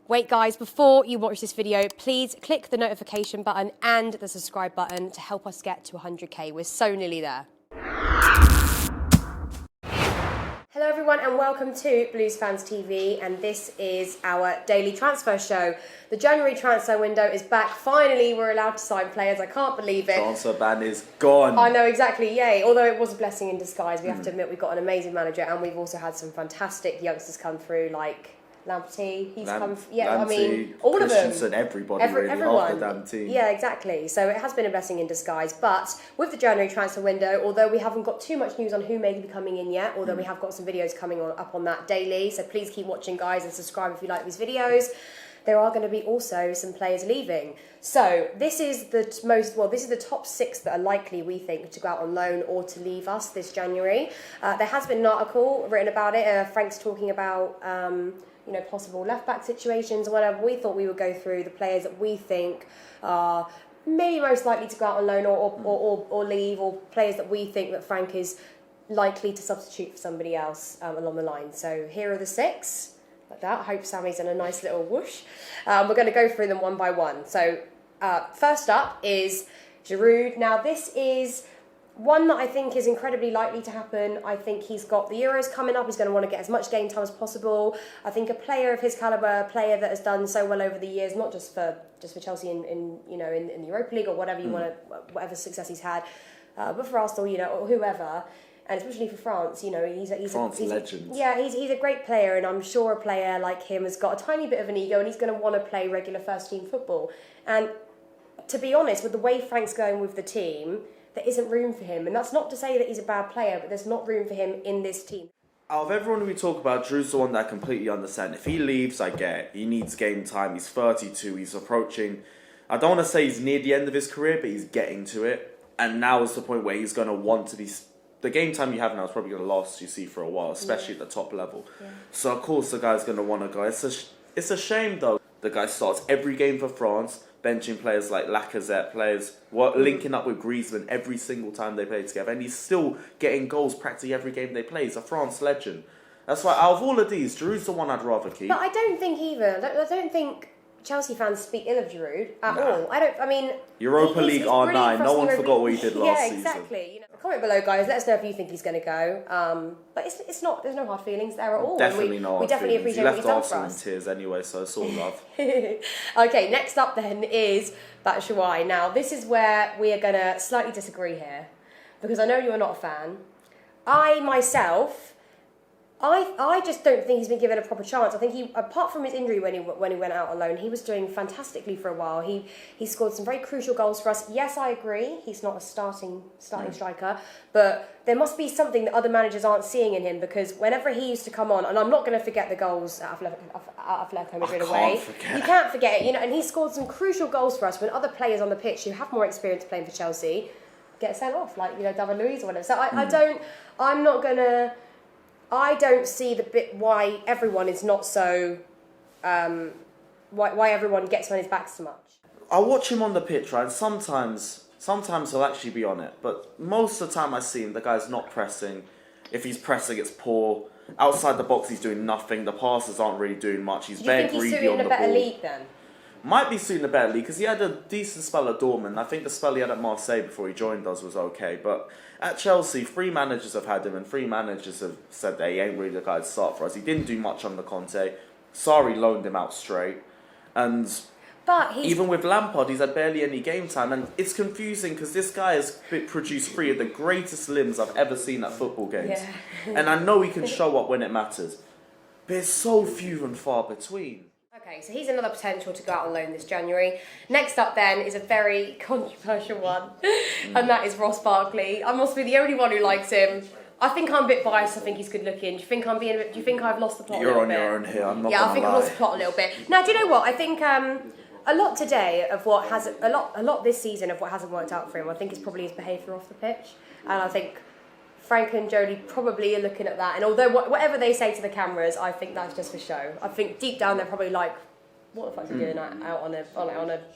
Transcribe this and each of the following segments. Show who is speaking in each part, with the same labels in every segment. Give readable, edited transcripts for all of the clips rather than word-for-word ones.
Speaker 1: Wait guys, before you watch this video, please click the notification button and the subscribe button to help us get to 100k. We're so nearly there. Hello everyone and welcome to Blues Fans TV, and this is our daily transfer show. The January transfer window is back. Finally, we're allowed to sign players. I can't believe it.
Speaker 2: Transfer ban is gone.
Speaker 1: I know, exactly, yay. Although it was a blessing in disguise, we have to admit we've got an amazing manager, and we've also had some fantastic youngsters come through, like Lamptey, all of them.
Speaker 2: Everybody, everyone. Half the damn team.
Speaker 1: Yeah, exactly. So it has been a blessing in disguise. But with the January transfer window, although we haven't got too much news on who may be coming in yet, although we have got some videos coming up on that daily, so please keep watching, guys, and subscribe if you like these videos. There are going to be also some players leaving. So this is the top 6 that are likely, we think, to go out on loan or to leave us this January. There has been an article written about it. Frank's talking about possible left-back situations or whatever. We thought we would go through the players that we think are maybe most likely to go out on loan or leave, or players that we think that Frank is likely to substitute for somebody else along the line. So here are the 6, like that. I hope Sammy's in a nice little whoosh. We're going to go through them one by one. So first up is Giroud. Now this is one that I think is incredibly likely to happen. I think he's got the Euros coming up. He's going to want to get as much game time as possible. I think a player of his calibre, a player that has done so well over the years, not just for Chelsea in the Europa League or whatever you want to, whatever success he's had, but for Arsenal, or whoever, and especially for France, he's a legend. He's a great player, and I'm sure a player like him has got a tiny bit of an ego, and he's going to want to play regular first team football. And to be honest, with the way Frank's going with the team, there isn't room for him. And that's not to say that he's a bad player, but there's not room for him in this team.
Speaker 2: Out of everyone we talk about, Drew's the one that I completely understand. If he leaves, I get it. He needs game time. He's 32. He's approaching, I don't want to say he's near the end of his career, but he's getting to it. And now is the point where he's going to want to be... The game time you have now is probably going to last, you see, for a while, especially at the top level. Yeah. So, of course, the guy's going to want to go. It's a shame, though. The guy starts every game for France, benching players like Lacazette, players linking up with Griezmann every single time they play together, and he's still getting goals practically every game they play. He's a France legend. That's why, out of all of these, Giroud's the one I'd rather keep.
Speaker 1: But I don't think I don't think Chelsea fans speak ill of Giroud at all.
Speaker 2: Europa League R9, no one forgot what he did last season.
Speaker 1: Yeah, exactly. Comment below, guys. Let us know if you think he's going to go. But it's not. There's no hard feelings there at all.
Speaker 2: Definitely no hard
Speaker 1: We definitely
Speaker 2: feelings.
Speaker 1: appreciate what he's done for us.
Speaker 2: In tears anyway, so it's all love.
Speaker 1: Okay, next up then is Batshuayi. Now this is where we are going to slightly disagree here, because I know you are not a fan. I myself, I just don't think he's been given a proper chance. I think he, apart from his injury when he went out on loan, he was doing fantastically for a while. He scored some very crucial goals for us. Yes, I agree, he's not a starting striker, but there must be something that other managers aren't seeing in him, because whenever he used to come on, and I'm not going to forget the goals at Atletico Madrid away. You can't forget it, and he scored some crucial goals for us when other players on the pitch who have more experience playing for Chelsea get sent off, like David Luiz or whatever. So I don't see the bit why everyone is not so, why everyone gets on his back so much.
Speaker 2: I watch him on the pitch, right? Sometimes he'll actually be on it, but most of the time I see him, the guy's not pressing. If he's pressing, it's poor. Outside the box, he's doing nothing. The passes aren't really doing much. He's very greedy on the ball. Do you think he's suited in a better league then? Might be suiting a better league, because he had a decent spell at Dortmund. I think the spell he had at Marseille before he joined us was okay, but at Chelsea, 3 managers have had him, and 3 managers have said that he ain't really the guy to start for us. He didn't do much under Conte. Sarri loaned him out straight, and even with Lampard, he's had barely any game time, and it's confusing because this guy has produced 3 of the greatest limbs I've ever seen at football games, and I know he can show up when it matters, but it's so few and far between.
Speaker 1: Okay, so he's another potential to go out on loan this January. Next up then is a very controversial one, and that is Ross Barkley. I must be the only one who likes him. I think I'm a bit biased. I think he's good looking. Do you think I've lost the plot a little bit?
Speaker 2: You're on your own here. I'm not.
Speaker 1: Yeah, I think I've lost the plot a little bit. Now, do you know what? I think a lot today of what has a lot this season of what hasn't worked out for him, I think it's probably his behaviour off the pitch, and I think Frank and Jodie probably are looking at that, and although whatever they say to the cameras, I think that's just for show. I think deep down they're probably like, what the fuck is he doing out on a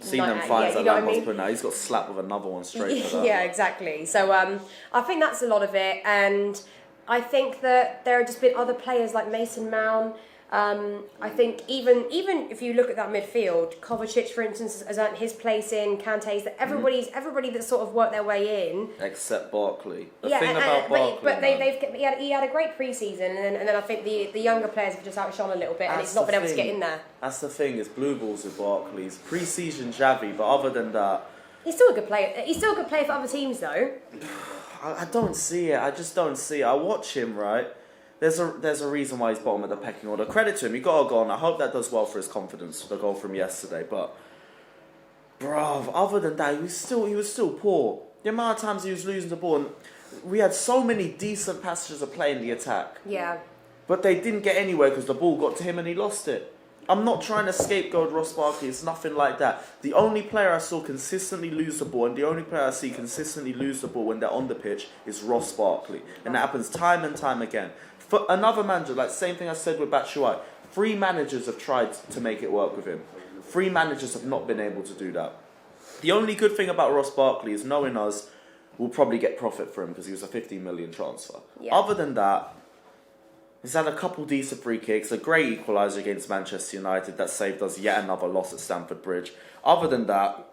Speaker 2: seen them fights that Lampard's putting out. He's got slapped with another one straight for that.
Speaker 1: Yeah, exactly. So I think that's a lot of it, and I think that there have just been other players like Mason Mount, I think even if you look at that midfield, Kovacic, for instance, has earned his place in. Kante's, that everybody that's sort of worked their way in,
Speaker 2: except Barkley. Barkley,
Speaker 1: he had a great pre-season, and then I think the younger players have just outshone a little bit, and he's not been able to get in there.
Speaker 2: That's the thing, is blue balls with Barkley's pre-season Xavi, but other than that,
Speaker 1: he's still a good player. He's still a good player for other teams, though.
Speaker 2: I don't see it. I just don't see it. I watch him, right? There's a reason why he's bottom of the pecking order. Credit to him, he got a goal, and I hope that does well for his confidence, the goal from yesterday. But, bruv, other than that, he was still poor. The amount of times he was losing the ball, and we had so many decent passages of play in the attack.
Speaker 1: Yeah.
Speaker 2: But they didn't get anywhere because the ball got to him and he lost it. I'm not trying to scapegoat Ross Barkley, it's nothing like that. The only player I saw consistently lose the ball, and the only player I see consistently lose the ball when they're on the pitch, is Ross Barkley. And that happens time and time again. For another manager, like same thing I said with Batshuayi, 3 managers have tried to make it work with him. 3 managers have not been able to do that. The only good thing about Ross Barkley is, knowing us, we'll probably get profit for him because he was a 15 million transfer. Yeah. Other than that, he's had a couple decent free kicks, a great equaliser against Manchester United that saved us yet another loss at Stamford Bridge. Other than that,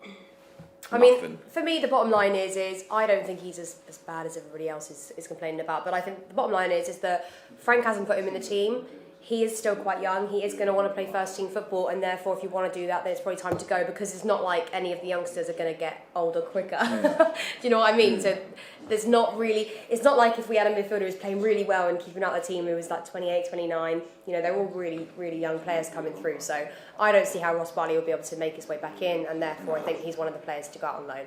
Speaker 1: I mean, for me, the bottom line is I don't think he's as bad as everybody else is complaining about. But I think the bottom line is that Frank hasn't put him in the team. He is still quite young. He is going to want to play first team football, and therefore, if you want to do that, then it's probably time to go, because it's not like any of the youngsters are going to get older quicker. Do you know what I mean? So there's not really. It's not like if we had a midfielder who's playing really well and keeping out the team who was like 28, 29. You know, they're all really, really young players coming through. So I don't see how Ross Barkley will be able to make his way back in, and therefore I think he's one of the players to go out on loan.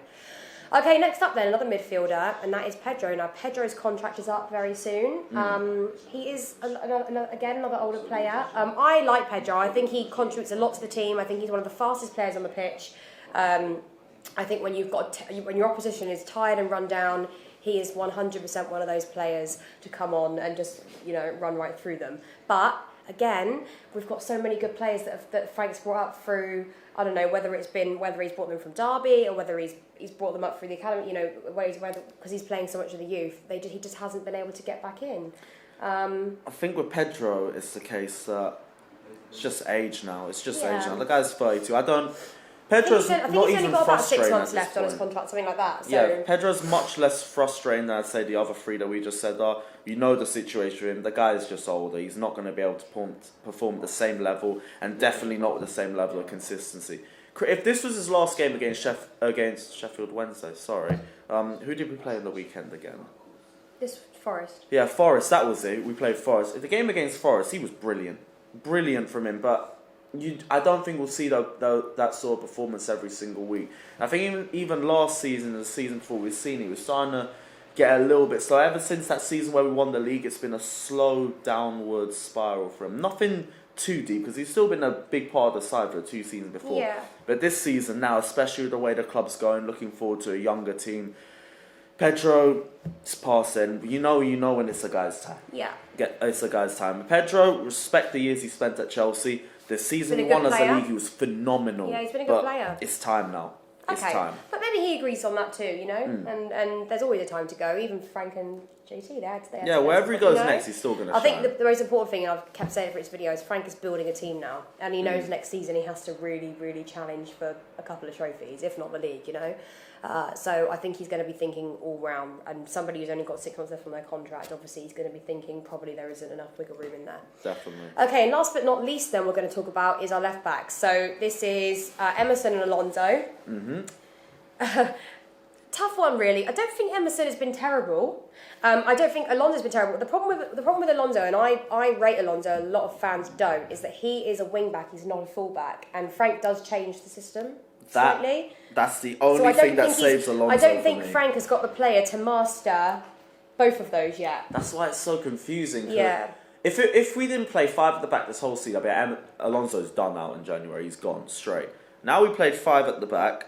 Speaker 1: Okay, next up then, another midfielder, and that is Pedro. Now, Pedro's contract is up very soon. He is, again, another older player. I like Pedro. I think he contributes a lot to the team. I think he's one of the fastest players on the pitch. I think when when your opposition is tired and run down, he is 100% one of those players to come on and just, run right through them. But again, we've got so many good players that Frank's brought up through. I don't know whether he's brought them from Derby or whether he's brought them up through the academy. Because he's playing so much of the youth, he just hasn't been able to get back in.
Speaker 2: I think with Pedro, it's the case that it's just age now. It's just age now. The guy's 32. Pedro's
Speaker 1: I think he's only got about 6 months left on his contract, something like that. So.
Speaker 2: Yeah, Pedro's much less frustrating than I'd say the other 3 that we just said are. You know the situation with him. The guy is just older. He's not going to be able to perform at the same level, and definitely not with the same level of consistency. If this was his last game against Sheffield Wednesday, who did we play on the weekend again?
Speaker 1: This Forest.
Speaker 2: Yeah, Forest. That was it. We played Forest. In the game against Forest, he was brilliant from him, but. I don't think we'll see that sort of performance every single week. I think even last season and the season before we've seen, he was starting to get a little bit slow. Ever since that season where we won the league, it's been a slow downward spiral for him. Nothing too deep, because he's still been a big part of the side for the 2 seasons before.
Speaker 1: Yeah.
Speaker 2: But this season now, especially with the way the club's going, looking forward to a younger team. Pedro is passing. You know when it's a guy's time.
Speaker 1: Yeah.
Speaker 2: It's a guy's time. Pedro, respect the years he spent at Chelsea. The season he won as a league, he was phenomenal.
Speaker 1: Yeah, he's been a good player.
Speaker 2: It's time now. It's time.
Speaker 1: But maybe he agrees on that too, and there's always a time to go. Even Frank and JT, they
Speaker 2: wherever he goes next, he's still going to shine.
Speaker 1: I think the most important thing, and I've kept saying it for his videos, Frank is building a team now, and he knows next season he has to really, really challenge for a couple of trophies, if not the league, So I think he's going to be thinking all round, and somebody who's only got 6 months left on their contract, obviously he's going to be thinking probably there isn't enough wiggle room in there.
Speaker 2: Definitely.
Speaker 1: Okay, and last but not least then we're going to talk about is our left backs. So this is Emerson and Alonso. Tough one, really. I don't think Emerson has been terrible. I don't think Alonso's been terrible. The problem with Alonso, and I rate Alonso, a lot of fans don't, is that he is a wing back, he's not a full back, and Frank does change the system slightly.
Speaker 2: That's the only thing that saves Alonso.
Speaker 1: I don't think Frank has got the player to master both of those yet.
Speaker 2: That's why it's so confusing.
Speaker 1: Yeah.
Speaker 2: If we didn't play 5 at the back this whole season, I bet Alonso's done out in January. He's gone straight. Now we played 5 at the back.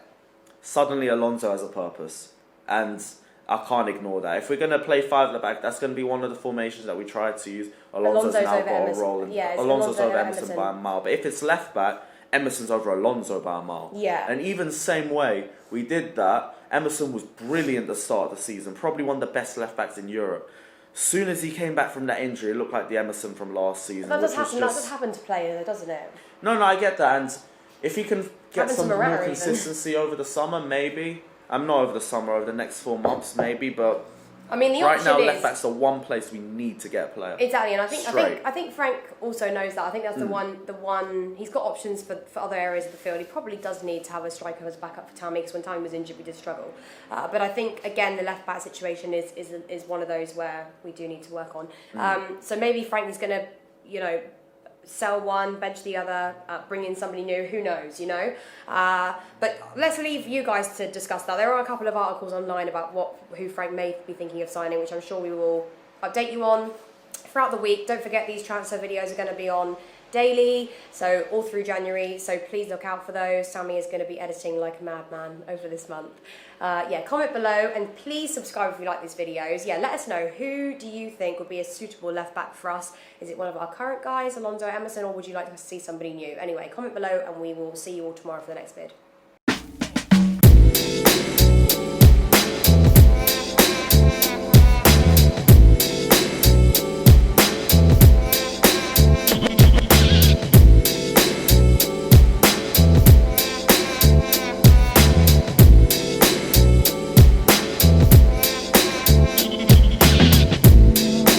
Speaker 2: Suddenly Alonso has a purpose, and I can't ignore that. If we're going to play 5 at the back, that's going to be one of the formations that we try to use. Alonso's now got a role, and Alonso's over Emerson by a mile. But if it's left back, Emerson's over Alonso by a mile.
Speaker 1: Yeah.
Speaker 2: And even same way we did that, Emerson was brilliant at the start of the season, probably one of the best left backs in Europe. soon as he came back from that injury, it looked like the Emerson from last season.
Speaker 1: That does
Speaker 2: which was
Speaker 1: happen. That does happen to players, doesn't it?
Speaker 2: No, I get that, and if he can get
Speaker 1: Happens to
Speaker 2: some more
Speaker 1: Morata even.
Speaker 2: consistency over the summer, maybe. I'm not over the summer, over the next 4 months, maybe, but
Speaker 1: I mean, the
Speaker 2: right
Speaker 1: option
Speaker 2: now,
Speaker 1: is
Speaker 2: left back's the one place we need to get a player.
Speaker 1: exactly, and
Speaker 2: Straight.
Speaker 1: I think Frank also knows that. I think that's the one. He's got options for other areas of the field. He probably does need to have a striker as backup for Tammy, because when Tammy was injured, we did struggle. But I think again, the left back situation is one of those where we do need to work on. So maybe Frank is going to, sell one, bench the other, bring in somebody new. Who knows, But let's leave you guys to discuss that. There are a couple of articles online about who Frank may be thinking of signing, which I'm sure we will update you on throughout the week. Don't forget, these transfer videos are going to be on daily, so all through January, so please look out for those. Sammy is going to be editing like a madman over this month. Comment below and please subscribe if you like these videos. Let us know, who do you think would be a suitable left back for us? Is it one of our current guys, Alonso, Emerson, or would you like to see somebody new? Anyway, comment below and we will see you all tomorrow for the next vid.